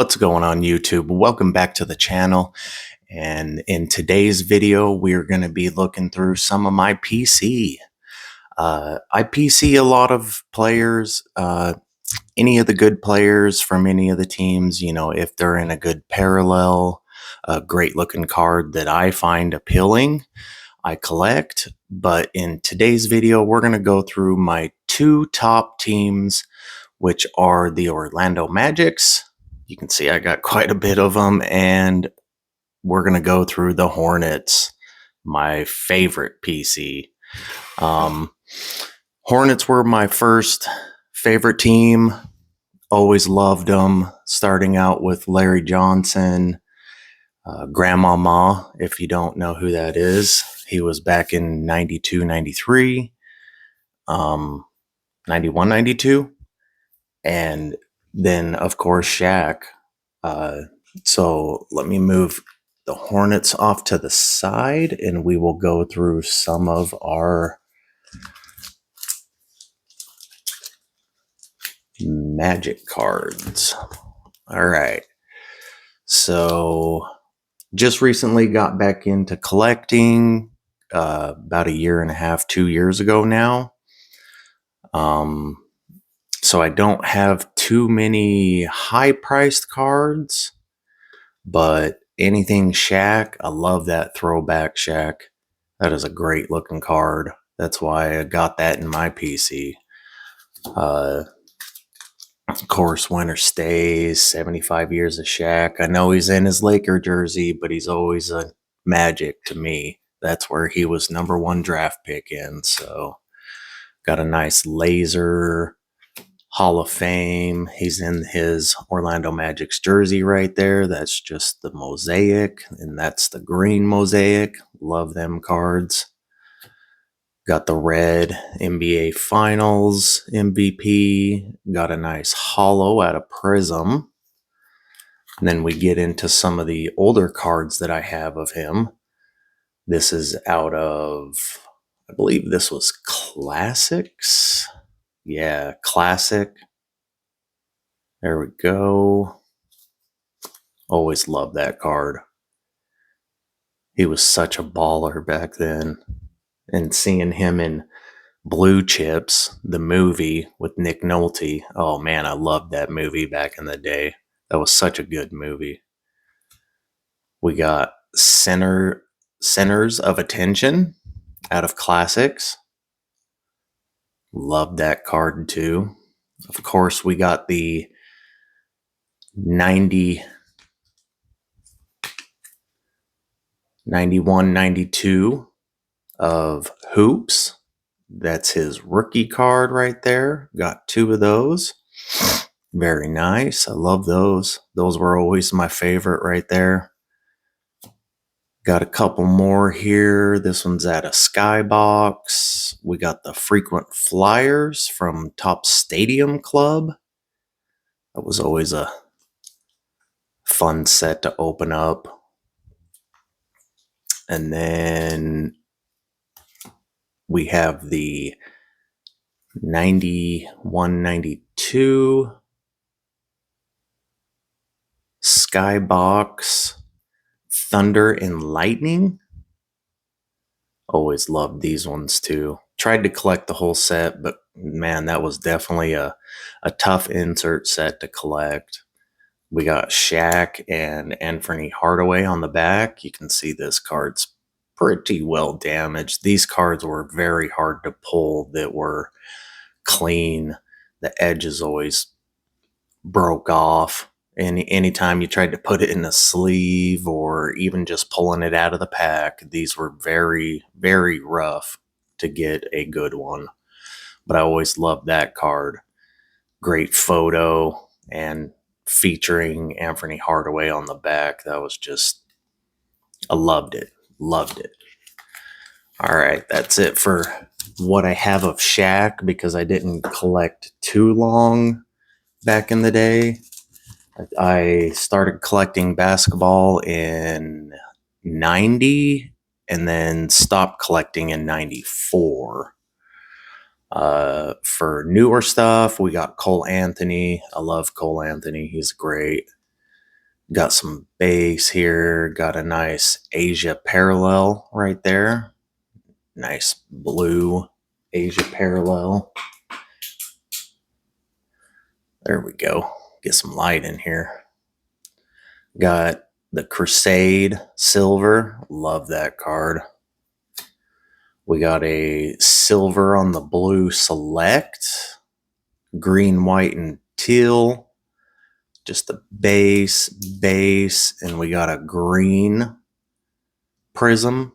What's going on YouTube? Welcome back to the channel. And in today's video, we're going to be looking through some of my PC. I PC a lot of players, any of the good players from any of the teams, if they're in a good parallel, a great looking card that I find appealing, I collect. But in today's video, we're going to go through my two top teams, which are the Orlando Magics. You can see I got quite a bit of them, and we're going to go through the Hornets, my favorite PC. Hornets were my first favorite team. Always loved them, starting out with Larry Johnson, Grandmama, if you don't know who that is. He was back in 92, 93, 91, 92. And then, of course, Shaq. So let me move the Hornets off to the side, and we will go through some of our Magic cards. All right. So just recently got back into collecting, about a year and a half, 2 years ago now. So I don't have too many high-priced cards, but anything Shaq, I love that throwback Shaq. That is a great looking card. That's why I got that in my PC. Of course, winter stays, 75 years of Shaq. I know he's in his Laker jersey, but he's always a Magic to me. That's where he was #1 draft pick in. So got a nice laser Hall of Fame. He's in his Orlando Magic's jersey right there. That's just the mosaic, and that's the green mosaic. Love them cards. Got the red NBA Finals MVP. Got a nice hollow out of Prism. And then we get into some of the older cards that I have of him. This is out of, I believe this was Classics. Yeah, Classic. There we go. Always loved that card. He was such a baller back then. And seeing him in Blue Chips, the movie with Nick Nolte. Oh man, I loved that movie back in the day. That was such a good movie. We got Centers of Attention out of Classics. Loved that card too. Of course, we got the 91, 92 of Hoops. That's his rookie card right there. Got 2 of those. Very nice. I love those. Those were always my favorite right there. Got a couple more here. This one's at a Skybox. We got the Frequent Flyers from Top Stadium Club. That was always a fun set to open up. And then we have the 91, 92 Skybox Thunder and Lightning. Always loved these ones too. Tried to collect the whole set, but man, that was definitely a tough insert set to collect. We got Shaq and Anthony Hardaway on the back. You can see this card's pretty well damaged. These cards were very hard to pull that were clean. The edges always broke off. Anytime you tried to put it in a sleeve or even just pulling it out of the pack, these were very, very rough to get a good one. But I always loved that card. Great photo and featuring Anthony Hardaway on the back. That was just, I loved it. Loved it. All right, that's it for what I have of Shaq because I didn't collect too long back in the day. I started collecting basketball in 90 and then stopped collecting in 94. For newer stuff, we got Cole Anthony. I love Cole Anthony. He's great. Got some base here. Got a nice Asia parallel right there. Nice blue Asia parallel. There we go. Get some light in here. Got the Crusade silver. Love that card. We got a silver on the blue select. Green, white, and teal. Just a base, and we got a green prism.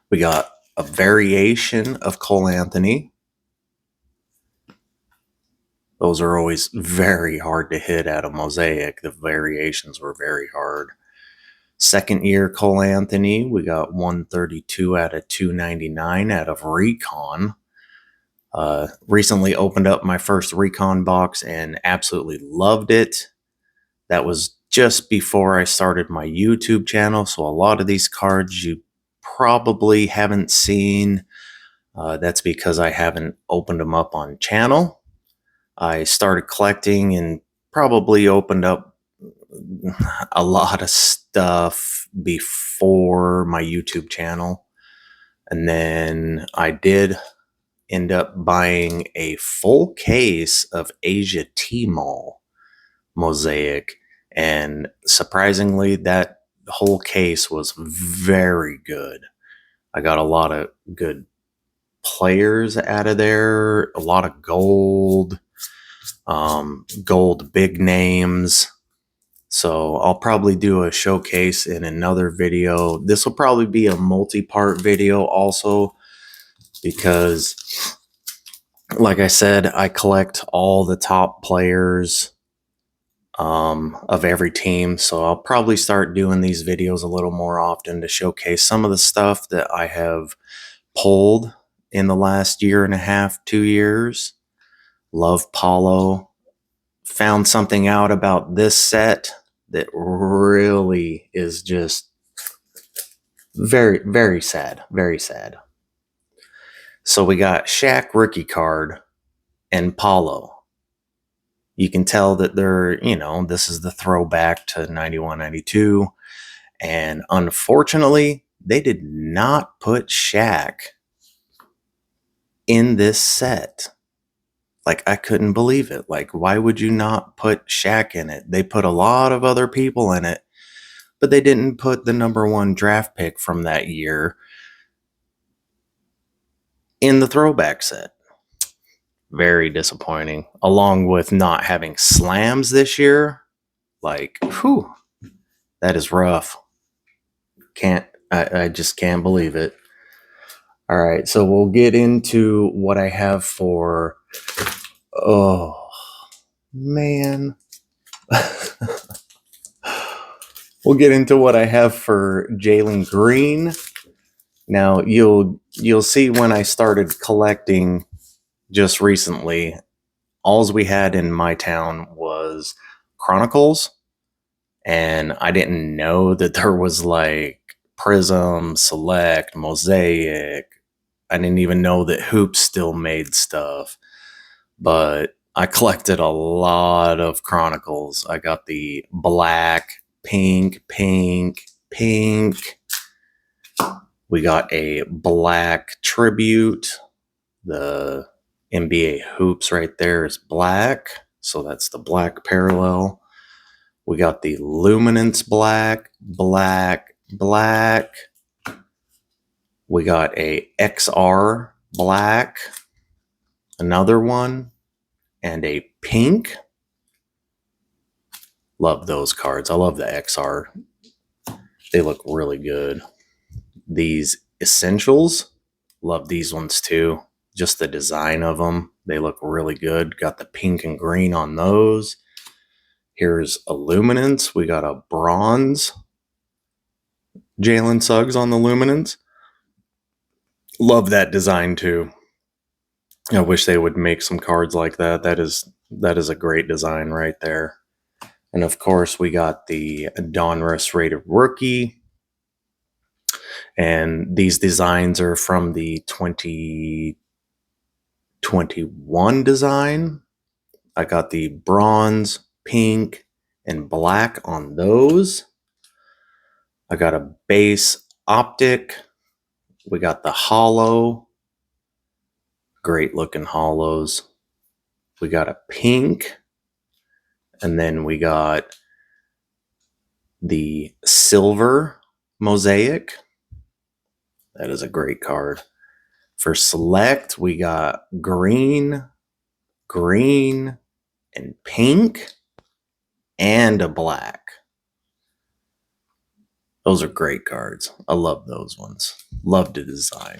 We got a variation of Cole Anthony. Those are always very hard to hit at a Mosaic. The variations were very hard. Second year Cole Anthony, we got 132 out of 299 out of Recon. Recently opened up my first Recon box and absolutely loved it. That was just before I started my YouTube channel, so a lot of these cards you probably haven't seen. That's because I haven't opened them up on channel. I started collecting and probably opened up a lot of stuff before my YouTube channel. And then I did end up buying a full case of Asia T-Mall Mosaic. And surprisingly, that whole case was very good. I got a lot of good players out of there, a lot of gold big names. So I'll probably do a showcase in another video. This will probably be a multi-part video also, because like I said, I collect all the top players of every team. So I'll probably start doing these videos a little more often to showcase some of the stuff that I have pulled in the last year and a half, 2 years. Love Paulo. Found something out about this set that really is just very, very sad. Very sad. So we got Shaq rookie card and Paulo. You can tell that they're, this is the throwback to 91, 92. And unfortunately, they did not put Shaq in this set. Like, I couldn't believe it. Like, why would you not put Shaq in it? They put a lot of other people in it, but they didn't put the #1 draft pick from that year in the throwback set. Very disappointing. Along with not having slams this year. Like, whew, that is rough. I just can't believe it. All right, so we'll get into what I have for, oh, man. We'll get into what I have for Jalen Green. Now, you'll see when I started collecting just recently, alls we had in my town was Chronicles, and I didn't know that there was like Prism, Select, Mosaic. I didn't even know that Hoops still made stuff, but I collected a lot of Chronicles. I got the black, pink. We got a black tribute. The NBA Hoops right there is black, so that's the black parallel. We got the Luminance black. We got a XR black, another one, and a pink. Love those cards. I love the XR. They look really good. These Essentials, love these ones too. Just the design of them, they look really good. Got the pink and green on those. Here's Illuminance. We got a bronze Jalen Suggs on the Luminance. Love that design too. I wish they would make some cards like that. That is a great design right there. And of course, we got the Donruss rated rookie. And these designs are from the 2021 design. I got the bronze, pink, and black on those. I got a base optic. We got the hollow. Great looking hollows. We got a pink. And then we got the silver mosaic. That is a great card. For select, we got green, and pink, and a black. Those are great cards. I love those ones. Love the design.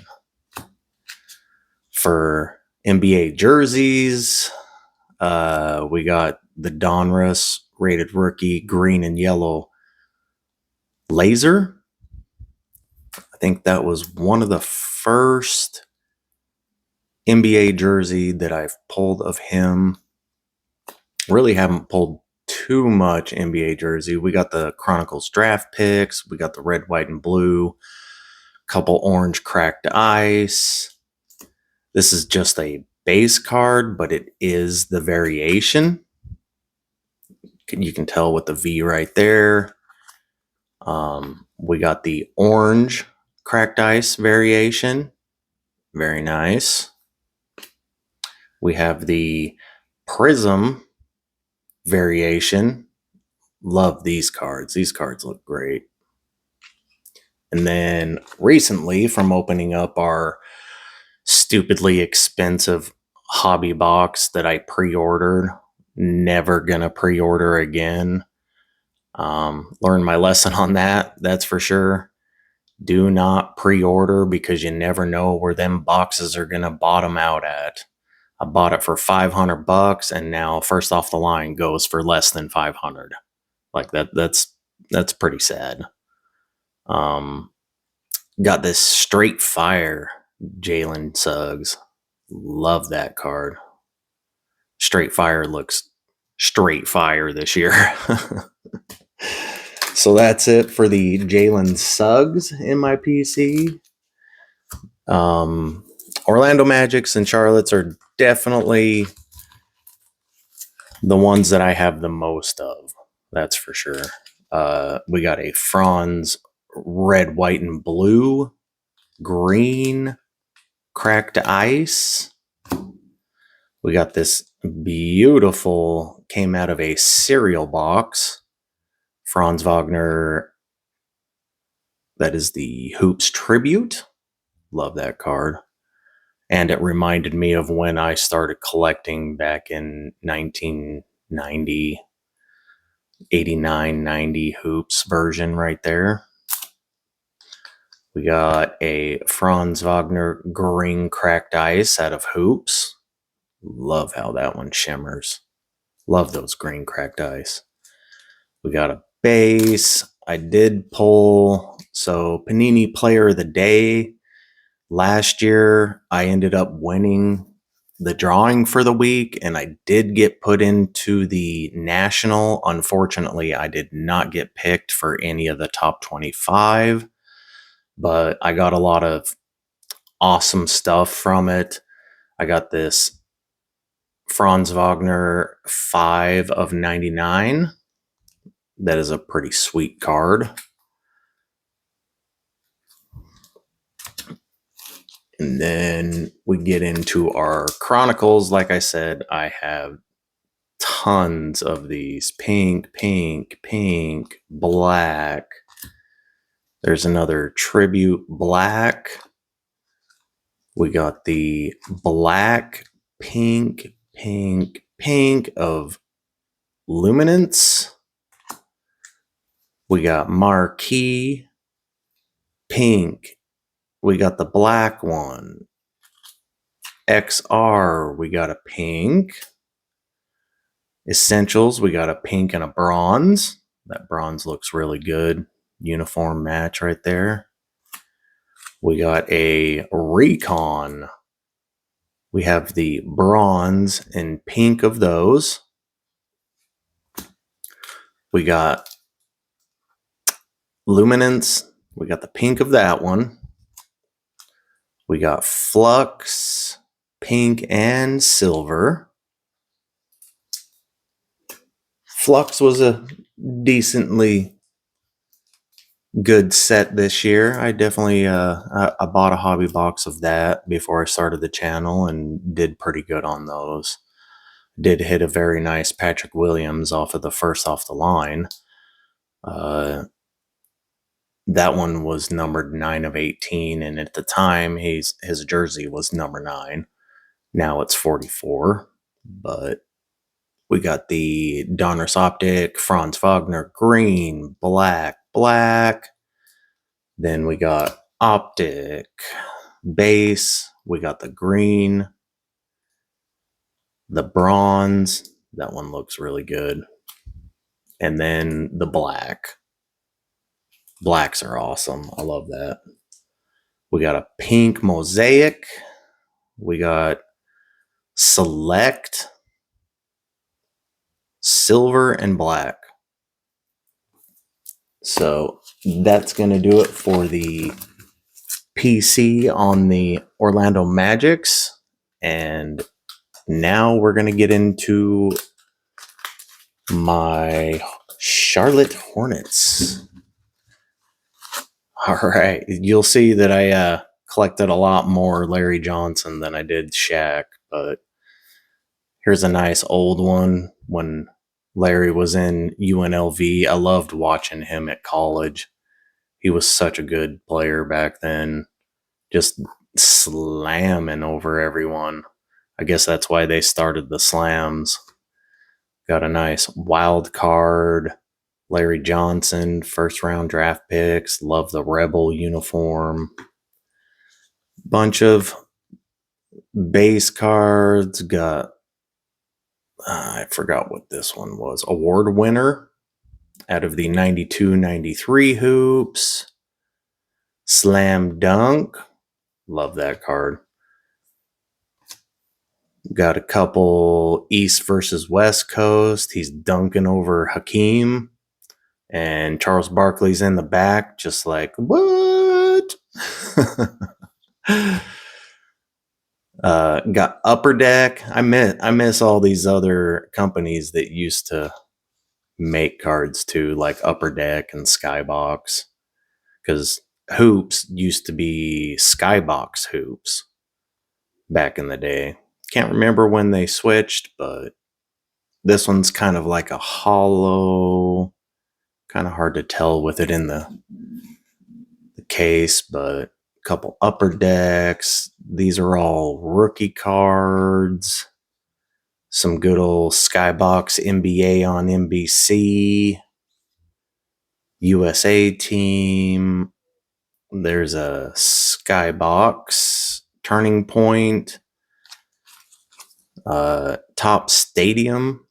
For NBA jerseys, we got the Donruss rated rookie green and yellow laser. I think that was one of the first NBA jersey that I've pulled of him. Really haven't pulled too much NBA jersey. We got the Chronicles draft picks. We got the red, white, and blue. Couple orange cracked ice. This is just a base card, but it is the variation. You can tell with the V right there. We got the orange cracked ice variation. Very nice. We have the prism variation. Love these cards. These cards look great. And then recently, from opening up our stupidly expensive hobby box that I pre-ordered, never gonna pre-order again. Learned my lesson on that, that's for sure. Do not pre-order because you never know where them boxes are gonna bottom out at. I bought it for $500 and now first off the line goes for less than 500. Like that's pretty sad. Got this Straight Fire Jalen Suggs. Love that card. Straight Fire looks straight fire this year. So that's it for the Jalen Suggs in my PC. Orlando Magics and Charlottes are definitely the ones that I have the most of. That's for sure. We got a Franz red, white, and blue, green, cracked ice. We got this beautiful, came out of a cereal box, Franz Wagner. That is the Hoops Tribute. Love that card. And it reminded me of when I started collecting back in 1990, 89, 90 Hoops version right there. We got a Franz Wagner green cracked ice out of Hoops. Love how that one shimmers. Love those green cracked ice. We got a base. I did pull, so Panini Player of the Day. Last year, I ended up winning the drawing for the week, and I did get put into the national. Unfortunately, I did not get picked for any of the top 25, but I got a lot of awesome stuff from it. I got this Franz Wagner 5 of 99. That is a pretty sweet card. And then we get into our Chronicles. Like I said, I have tons of these. Pink, black. There's another Tribute Black. We got the black, pink of Luminance. We got Marquee, pink. We got the black one. XR, we got a pink. Essentials, we got a pink and a bronze. That bronze looks really good. Uniform match right there. We got a Recon. We have the bronze and pink of those. We got Luminance. We got the pink of that one. We got Flux, pink and silver. Flux was a decently good set this year. I definitely I bought a hobby box of that before I started the channel and did pretty good on those. Did hit a very nice Patrick Williams off of the first off the line. That one was numbered 9 of 18, and at the time his jersey was number 9. Now it's 44, but we got the Donruss Optic, Franz Wagner, green, black. Then we got Optic, base. We got the green, the bronze. That one looks really good. And then the black. Blacks are awesome. I love that. We got a pink mosaic. We got select, silver, and black. So that's going to do it for the PC on the Orlando Magics. And now we're going to get into my Charlotte Hornets. All right. You'll see that I collected a lot more Larry Johnson than I did Shaq, but here's a nice old one when Larry was in UNLV. I loved watching him at college. He was such a good player back then, just slamming over everyone. I guess that's why they started the slams. Got a nice wild card. Larry Johnson, first round draft picks. Love the Rebel uniform. Bunch of base cards. Got, I forgot what this one was. Award winner out of the 92-93 hoops. Slam dunk. Love that card. Got a couple East versus West Coast. He's dunking over Hakeem. And Charles Barkley's in the back, just like, what? Got Upper Deck. I miss all these other companies that used to make cards too, like Upper Deck and Skybox. Because hoops used to be Skybox hoops back in the day. Can't remember when they switched, but this one's kind of like a hollow. Kind of hard to tell with it in the case, but a couple Upper Decks. These are all rookie cards. Some good old Skybox NBA on NBC. USA team. There's a Skybox Turning Point. Top Stadium.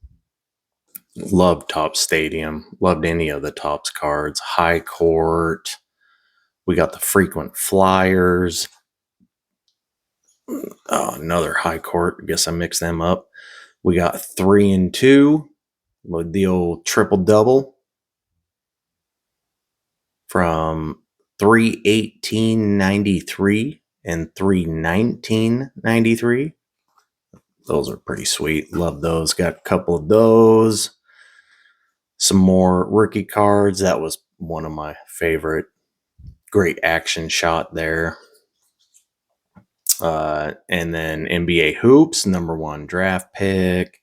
Loved Top Stadium. Loved any of the Topps cards. High Court. We got the Frequent Flyers. Oh, another High Court. I guess I mixed them up. We got 3 and 2. The old triple double. From 3/18/93 and 3/19/93. Those are pretty sweet. Love those. Got a couple of those. Some more rookie cards. That was one of my favorite. Great action shot there. And then NBA Hoops, number 1 draft pick.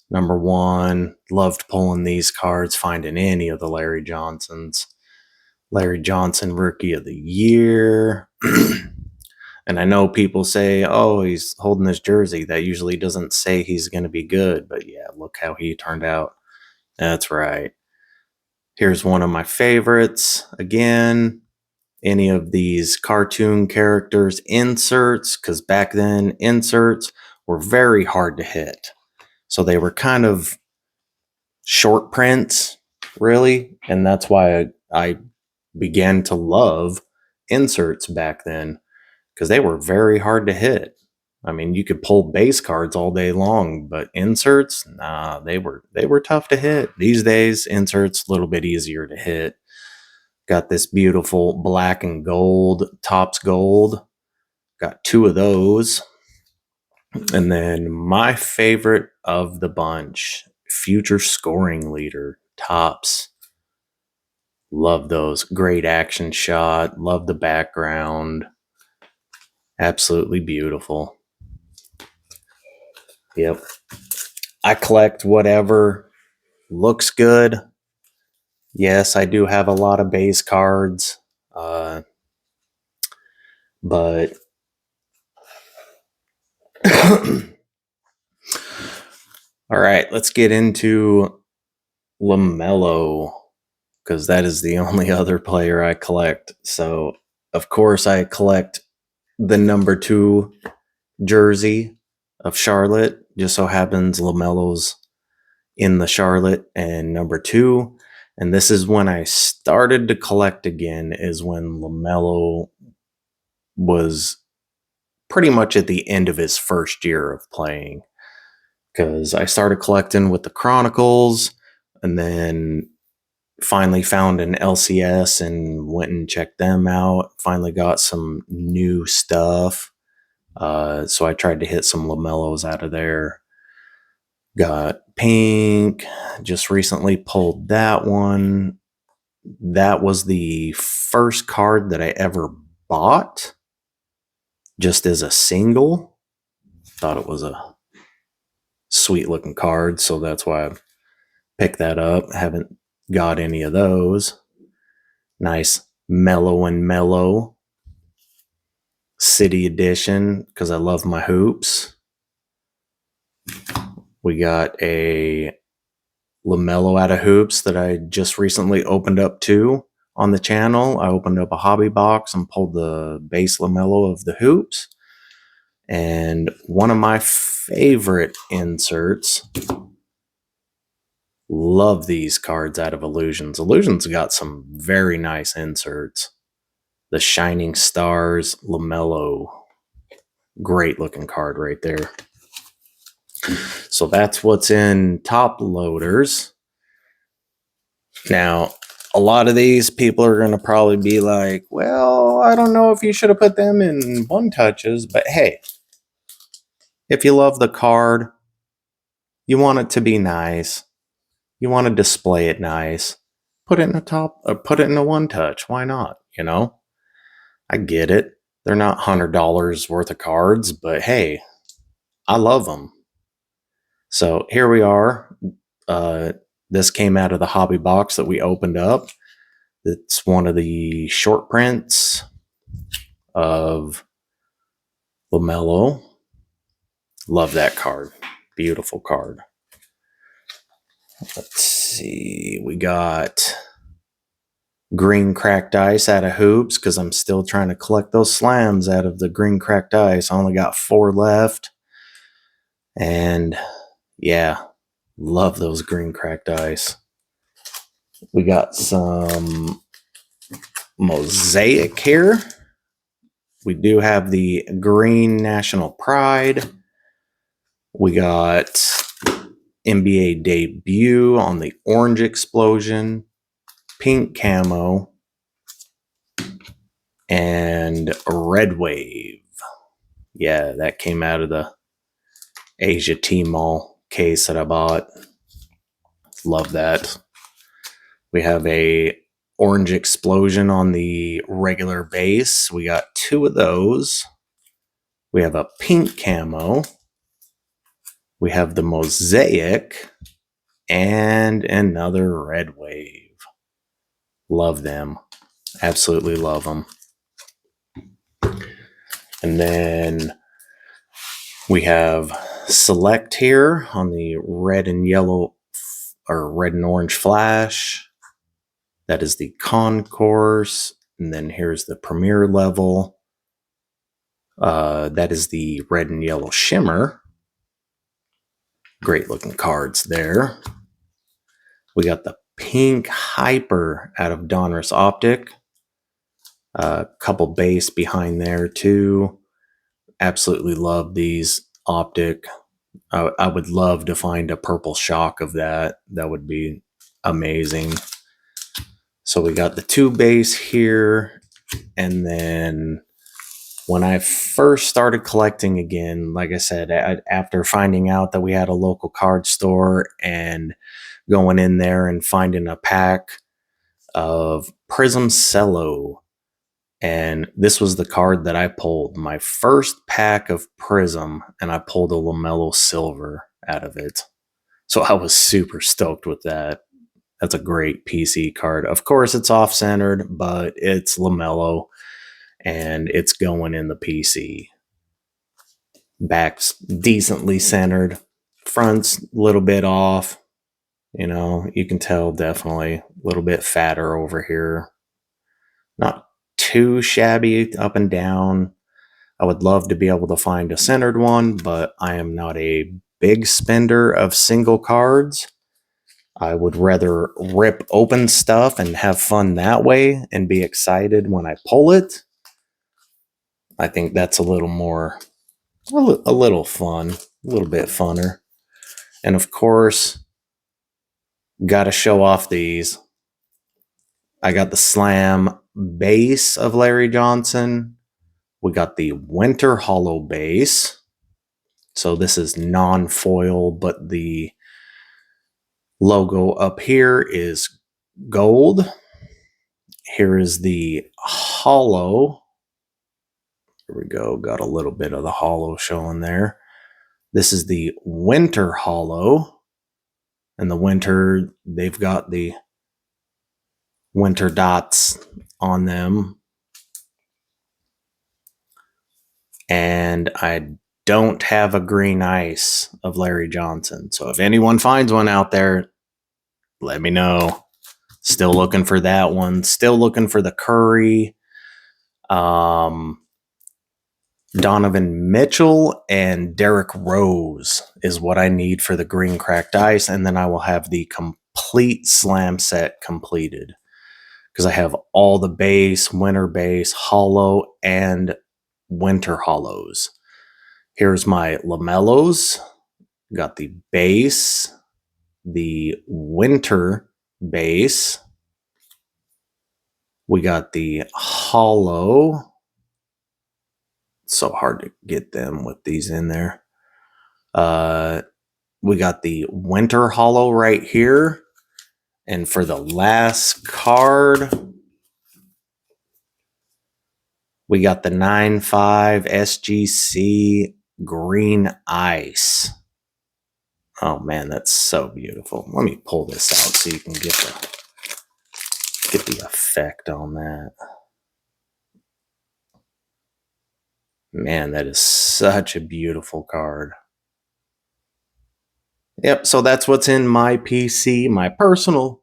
Number 1. Loved pulling these cards, finding any of the Larry Johnsons. Larry Johnson, Rookie of the Year. And I know people say, oh, he's holding this jersey. That usually doesn't say he's going to be good. But yeah, look how he turned out. That's right. Here's one of my favorites. Again, any of these cartoon characters inserts, because back then inserts were very hard to hit. So they were kind of short prints, really. And that's why I began to love inserts back then, because they were very hard to hit. I mean, you could pull base cards all day long, but inserts, nah, they were tough to hit. These days, inserts a little bit easier to hit. Got this beautiful black and gold, Topps gold. Got 2 of those. And then my favorite of the bunch future scoring leader. Tops. Love those. Great action shot. Love the background. Absolutely beautiful. Yep. I collect whatever looks good. Yes, I do have a lot of base cards. But all right, let's get into LaMelo, because that is the only other player I collect. So, of course, I collect the number 2 jersey of Charlotte. Just so happens LaMelo's in the Charlotte and number 2. And this is when I started to collect again, is when LaMelo was pretty much at the end of his first year of playing. Because I started collecting with the Chronicles and then finally found an LCS and went and checked them out. Finally got some new stuff. So I tried to hit some LaMelos out of there. Got pink. Just recently pulled that one. That was the first card that I ever bought just as a single. Thought it was a sweet looking card, so that's why I picked that up. Haven't got any of those. Nice Mellow and Mellow City Edition, because I love my hoops. We got a LaMelo out of hoops that I just recently opened up too on the channel. I opened up a hobby box and pulled the base LaMelo of the hoops. And one of my favorite inserts, love these cards out of Illusions. Illusions got some very nice inserts. The Shining Stars LaMelo. Great looking card right there. So that's what's in top loaders. Now, a lot of these people are going to probably be like, well, I don't know if you should have put them in one touches, but hey, if you love the card, you want it to be nice, you want to display it nice, put it in the top, or put it in a one touch. Why not? You know, I get it. They're not $100 worth of cards, but hey, I love them. So here we are. This came out of the hobby box that we opened up. It's one of the short prints of LaMelo. Love that card. Beautiful card. Let's see. We got green cracked ice out of hoops, because I'm still trying to collect those slams out of the green cracked ice. I only got 4 left. And yeah, love those green cracked ice. We got some Mosaic here. We do have the green National Pride. We got NBA debut on the orange explosion, pink camo, and red wave. Yeah, that came out of the Asia T-Mall case that I bought. Love that. We have a orange explosion on the regular base. We got 2 of those. We have a pink camo. We have the Mosaic and another red wave. Love them. Absolutely love them. And then we have Select here on the red and yellow, or red and orange flash. That is the concourse. And then here's the premier level. That is the red and yellow shimmer. Great looking cards there. We got the pink hyper out of Donruss Optic. A couple base behind there too. Absolutely love these Optic. I would love to find a purple shock of that. That would be amazing. So we got the 2 base here, and then When I first started collecting again, like I said, after finding out that we had a local card store and going in there and finding a pack of Prism Cello. And this was the card that I pulled. My first pack of Prism, and I pulled a LaMelo Silver out of it. So I was super stoked with that. That's a great PC card. Of course, it's off-centered, but it's LaMelo, and it's going in the PC. Back's decently centered. Front's a little bit off. You know, you can tell definitely a little bit fatter over here. Not too shabby up and down. I would love to be able to find a centered one, but I am not a big spender of single cards. I would rather rip open stuff and have fun that way and be excited when I pull it. I think that's a little more, a little fun, a little bit funner. And of course, got to show off these. I got the Slam base of Larry Johnson. We got the Winter Hollow base. So this is non-foil, but the logo up here is gold. Here is the hollow. Here we go. Got a little bit of the hollow showing there. This is the Winter Hollow. And the winter, they've got the winter dots on them. And I don't have a green ice of Larry Johnson. So if anyone finds one out there, let me know. Still looking for that one. Still looking for the Curry, Donovan Mitchell, and Derrick Rose is what I need for the green cracked ice. And then I will have the complete Slam set completed. Because I have all the base, winter base, hollow, and winter hollows. Here's my LaMelos. Got the base, the winter base. We got the hollow. It's so hard to get them with these in there. We got the winter hollow right here. And for the last card, we got the 9.5 SGC green ice. Oh man, that's so beautiful. Let me pull this out so you can get the effect on that. Man, that is such a beautiful card. Yep, so that's what's in my PC, my personal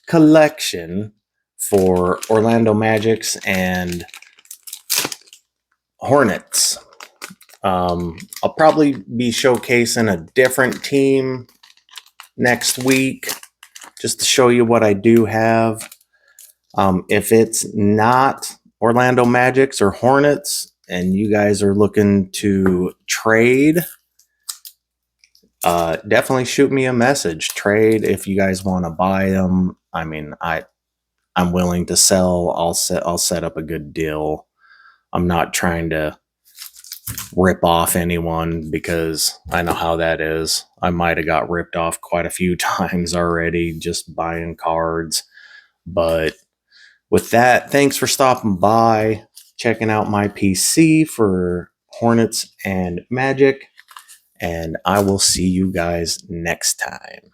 collection for Orlando Magics and Hornets. I'll probably be showcasing a different team next week just to show you what I do have. If it's not Orlando Magics or Hornets and you guys are looking to trade, definitely shoot me a message. Trade if you guys want to buy them. I mean, I'm willing to sell. I'll set up a good deal. I'm not trying to rip off anyone because I know how that is. I might have got ripped off quite a few times already just buying cards. But with that, thanks for stopping by, checking out my PC for Hornets and Magic, and I will see you guys next time.